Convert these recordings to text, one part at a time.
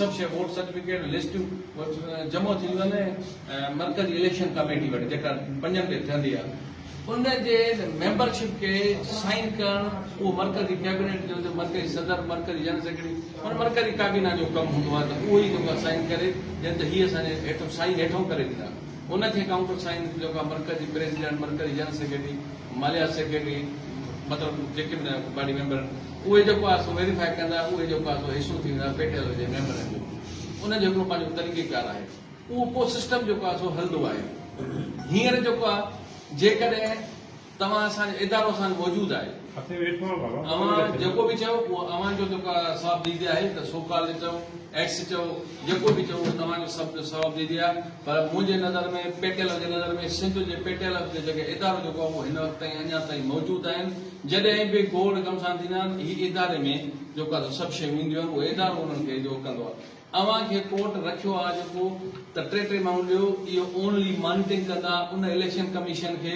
सब शइ vote certificate लिस्टूं जमा थींदियूं आहिनि मरकज़ी इलेक्शन कमेटी वटि जेका 5 ते थींदी आहे उन जे मेंबरशिप के साइन करण वो मरकज़ी कैबिनेट जो मरकज़ी सदर मरकज़ी जनरल सेक्रेटरी और मरकज़ी काबीना जो कम हूंदो आहे त उहो ई जेको साइन करे ॼण त हीअ असांजे हेठों साइन हेठों करे ॾींदा उनखे काउंटर साइन जेको मरकज़ी प्रेसिडेंट मरकज़ी जनरल सेक्रेटरी मालियात सेक्रेटरी मतिलबु जेके बि बॉडी मेंबर उहे जेको आहे सो वेरीफाई कंदा उहे जेको आहे सो हिसो थी वेंदा पेटियल जे मेंबरनि जो उन जो हिकिड़ो पंहिंजो तरीक़ेकार आहे उहो पोइ सिस्टम जेको आहे सो हलंदो आहे हींअर जेको आहे जेकॾहिं तव्हां असांजो इदारो असांजो मौजूदु आहे अवां जेको बि चओ उहो अवां जो जेको सवाब दीदी आहे त सोकाल चओ एक्स चओ जेको बि चओ तव्हांजो सभु सवाब दीदी आहे पर मुंहिंजे नज़र में पेटियल जे नज़र में सिंध जे पेटियल जे जेके इदारो जेको आहे उहो हिन वक़्त ताईं अञा ताईं मौजूदु आहिनि जॾहिं बि गोड़ घमसान थींदा आहिनि हीअ इदारे में जेको आहे सभु शयूं ईंदियूं आहिनि उहो इदारो उन्हनि खे जो कंदो आहे अवां खे कोर्ट रखियो आहे जेको त 3 माण्हुनि जो इहो ओनली मॉनिटरिंग कंदा उन इलेक्शन कमीशन खे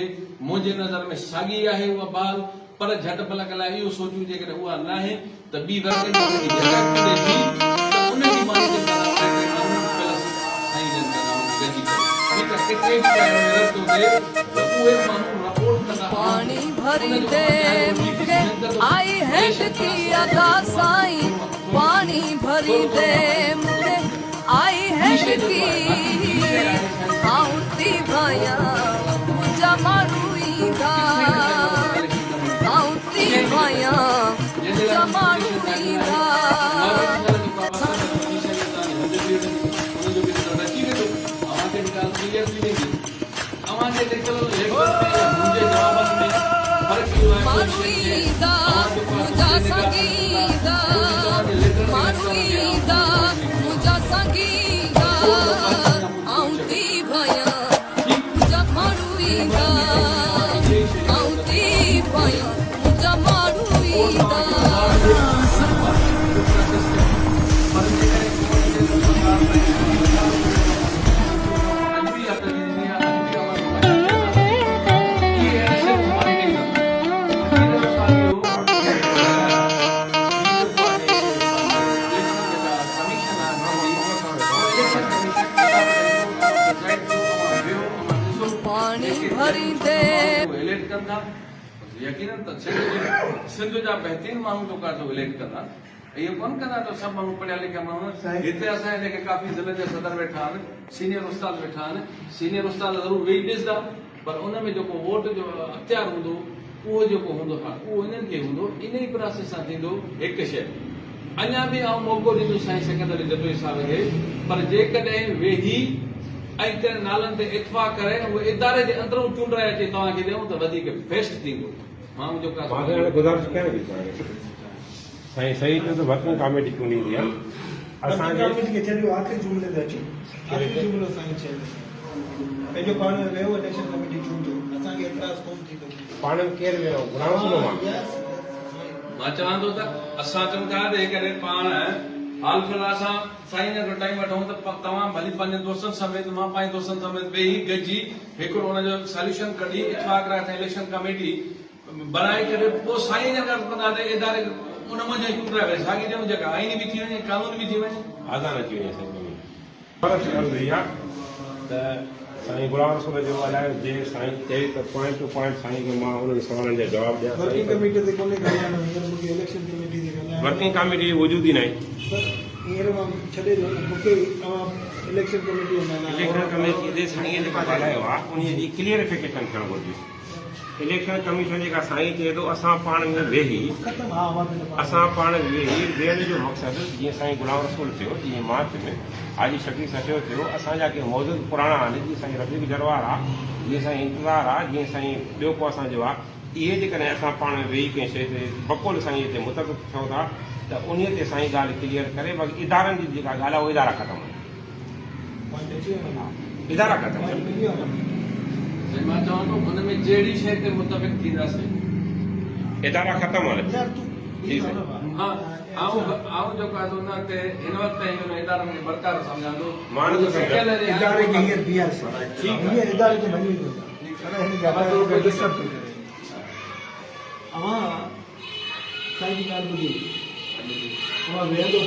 मुंहिंजे नज़र में साॻी आहे उहा बहाल पर झटि पलक लाइ इहो सोचूं जेकॾहिं उहा न आहे त ॿी वर्किंग कमेटी त उनजी मॉनिटरिंग पानी भरी दे मुझे आई हैंड की अदा साईं पानी भरी दे मुझे आई हैंड की आउती भया मुझा मारूईदा आउती भया मुझा मारूईदा मारूईदा मुझा संगीदा मारूईदा मुझा संगीदा आउती भया मुझा मारूईदा आउती भया मुझा मारूईदा पानी भरी दे इलेक्ट कंदा यकीनन त सिंध जा बहितरीन माण्हू जेका इलेक्ट कंदा इहो कोन कंदा त सभु माण्हू पढ़िया लिखिया माण्हू हिते असांजे जेके काफ़ी ज़िले जा सदर वेठा आहिनि सीनियर उस्ताद वेठा आहिनि सीनियर उस्ताद ज़रूरु वेही ॾिसंदा पर उन में जेको वोट जो अख़्तियार हूंदो उहो जेको हूंदो उहो इन्हनि खे हूंदो इन ई प्रोसेस सां थींदो हिकु शइ अञा बि आउं मौक़ो ॾींदो साईं सेकेंडरी जदो साहिब खे पर जेकॾहिं वेही ऐं कंहिं नालनि ते इतफ़ाक़ करे उहे इदारे जे अंदरूं चूंडाए अचे तव्हांखे ॾियूं त वधीक बेस्ट थींदो माण्हू जेको गुज़ारिश कयां साईं सही चयो त वर्किंग कमेटी चूंडींदी आहे असांजे खे चयो आख़िरी जुमिले ते अचो आख़िरी जुमिलो साईं चयो पंहिंजो पाण वियो इलेक्शन कमेटी चूंडियो असांखे एतिराज़ कोन थींदो पाण में केरु वियो घुराऊं मां चवां थो त असां चऊं था त करे पाण हाल फिलहाल असां साईं जो टाइम वठूं त तव्हां भली पंहिंजे दोस्तनि समेत मां पंहिंजे दोस्तनि समेत वेही गॾिजी हिकिड़ो हुनजो सोल्यूशन कढी इतफ़ाक़ राय इलेक्शन कमेटी बनाए करे पोइ साईं जा कंदासीं इदारे उन मुंहिंजे चूंडाए वञे साॻी ॼण जेका आईनी बि थी वञे कानून बि थी वञे आज़ाद अची वञे साईं त साईं गुलाम रसूल जो ॻाल्हायो जे साईं चए त पॉइंट टू पॉइंट साईं खे मां उन्हनि सवालनि जा जवाब ॾियां वर्किंग कमेटी ते कोन्हे ॻाल्हाइणो हींअर मूंखे इलेक्शन कमेटी ते ॻाल्हाइणो वर्किंग कमेटी वजूद ई न आहे सर हींअर मां छॾे ॾियो मूंखे तव्हां इलेक्शन कमेटी इलेक्शन कमेटी ते साईं जेका ॻाल्हायो आहे उन जी क्लियरिफिकेशन थियणु घुरिजे इलेक्शन कमीशन जेका साईं चए थो असां पाण में वेही असां पाण वेही वेहण जो मक़सदु जीअं साईं गुलाम रसूल थियो जीअं मार्च में हाजी शकीर सचो थियो असांजा के मौजूदु पुराणा आहिनि जीअं साईं रफ़ीक जरवार आहे जीअं साईं इंतज़ार आहे जीअं साईं ॿियो को असांजो आहे इहे जेकॾहिं असां पाण वेही कंहिं शइ ते बकुल साईं हिते मुतफ़िक़ थियूं था त उन ते साईं ॻाल्हि क्लियर करे बाक़ी इदारनि जी जेका ॻाल्हि आहे उहा इदारा ख़तमु आहिनि इदारा ख़तमु आहिनि मां चवां थो हुन में जहिड़ी शइ ते मुतफ़िक़ थींदासीं इदारा ख़तमु आहिनि हा आऊं जेको आहे हुन ते हिन वक़्त ताईं इदारनि खे बरक़रार सम्झां थो इदारे खे हींअर बीहारसीं हींअर इदारे खे भञी थो हिन डिस्टर्ब थो करे अवां साईं जी ॻाल्हि ॿुधी उहा वेहंदो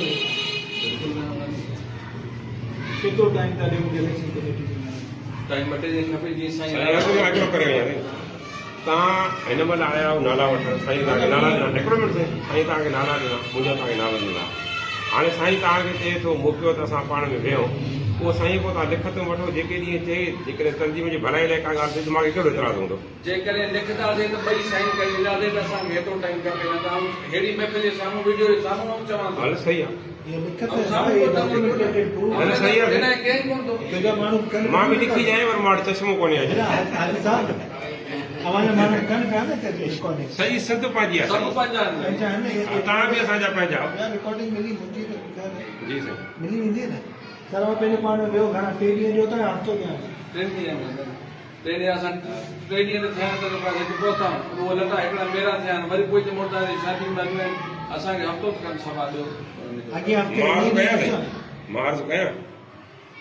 केतिरो टाइम था ॾियूं इलेक्शन कमेटी खे? टाइम ॿ टे ॾींहं खपे जीअं साईं साईं आग्रह करे विया आहिनि तव्हां हिन महिल आया आहियो नाला वठण साईं तव्हांखे नाला ॾिना हिकिड़ो मिंट साईं तव्हांखे नाला ॾिना मुंहिंजा तव्हांखे नाला ॾिना हाणे साईं तव्हांखे चए थो मोकिलियो त असां पाण में विहूं उहो साईं पोइ तव्हां लिखत में वठो जेके ॾींहं चए जेकॾहिं तंजीम जी भलाई लाइ का ॻाल्हि थिए दिमाग़ कहिड़ो इतिराज़ हूंदो जेकॾहिं लिखंदासीं त ॿई साइन करे ॾींदासीं त असांखे हेतिरो टाइम खपे न त आऊं अहिड़ी महफ़िल जे साम्हूं वीडियो जे साम्हूं आऊं चवां थो हल सही आहे ये लिखत अब है साम्हूं ये कोन था documented proof हल सही आहे हिन खे केरु कोन थो केॾा माण्हू कनि मां बि लिखी जाए पर मां वटि चश्मो कोन्हे अॼु हाजी साहब अवांजा माण्हू कनि पिया न त रिकॉर्डिंग सही सिंध पंहिंजी आहे सभु पंहिंजा आहिनि पंहिंजा आहिनि न ये तव्हां बि असांजा पंहिंजा रिकॉर्डिंग मिली मुंहिंजी त जी साईं मिली वेंदी न सर पंहिंजे पाण में वियो घणा 3 ॾींहं जो त हफ़्तो ॾियां 3 ॾींहं टे ॾींहं असां 3 ॾींहं त थिया त हिते पहुता उहो लटा हिकिड़ा मेरा थिया आहिनि वरी पोइ मोटा शादी में असांखे हफ़्तो त कनि सभा ॾियो अॻे हफ़्ते मां अर्ज़ु कयां ॾींहं साईं मां अर्ज़ु कयां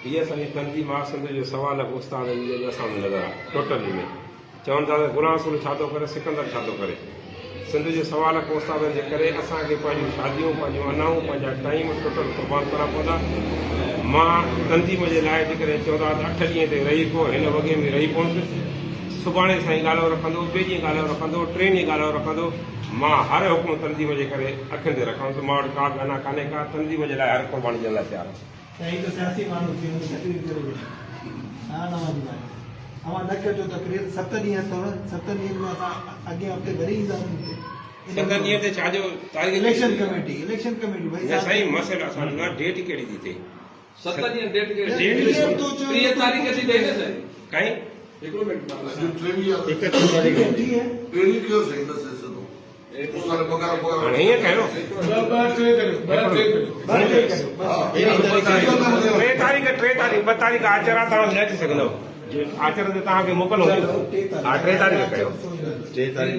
हीअ असांजी तंज़ीम आहे सिंध जो सवाल उस्ताद असां में नज़र आहे टोटली में चवनि था त गुलाम रसूल छा थो करे सिकंदर छा थो करे सिंध जे सवाल उस्तादनि जे करे असांखे पंहिंजूं शादियूं पंहिंजूं अनाऊं पंहिंजा टाइम टोटल क़ुर्बान करणा पवंदा मां तंज़ीम जे लाइ जेकॾहिं चवंदा त 8 ॾींहं ते रही पियो हिन वॻे में रही पवंदुसि सुभाणे साईं ॻाल्हायो रखंदो ॿिए ॾींहुं ॻाल्हायो रखंदो 3 ॾींहं ॻाल्हायो रखंदो मां हर हुकुम तंज़ीम जे करे अखियुनि ते रखां त मां वटि का बि अना कान्हे का तंज़ीम जे लाइ हर क़ुर्बानी ॾियण लाइ तयारु आहियां सही तो सियासी माण्हू थी वञे तकरीर करे वेठा हा नवाज़ी भाई अवां न कजो तकरीर 7 ॾींहं अथव 7 ॾींहंनि में असां अॻे हफ़्ते वरी ईंदासीं 7 ॾींहं ते छाजो तारीख़ इलेक्शन कमेटी भाई न साईं मसइलो असांजो आहे डेट कहिड़ी थी थिए 7 ॾींहं डेट के डेट 30 तारीख़ थी ॾे न साईं काई हिकिड़ो मिंट हाणे हीअं कयो 3 तारीख़ 2 तारीख़ आचर आहे तव्हां न अची सघंदव आचर ते तव्हांखे मोकल हूंदी हा 3 तारीख़ कयो 3 तारीख़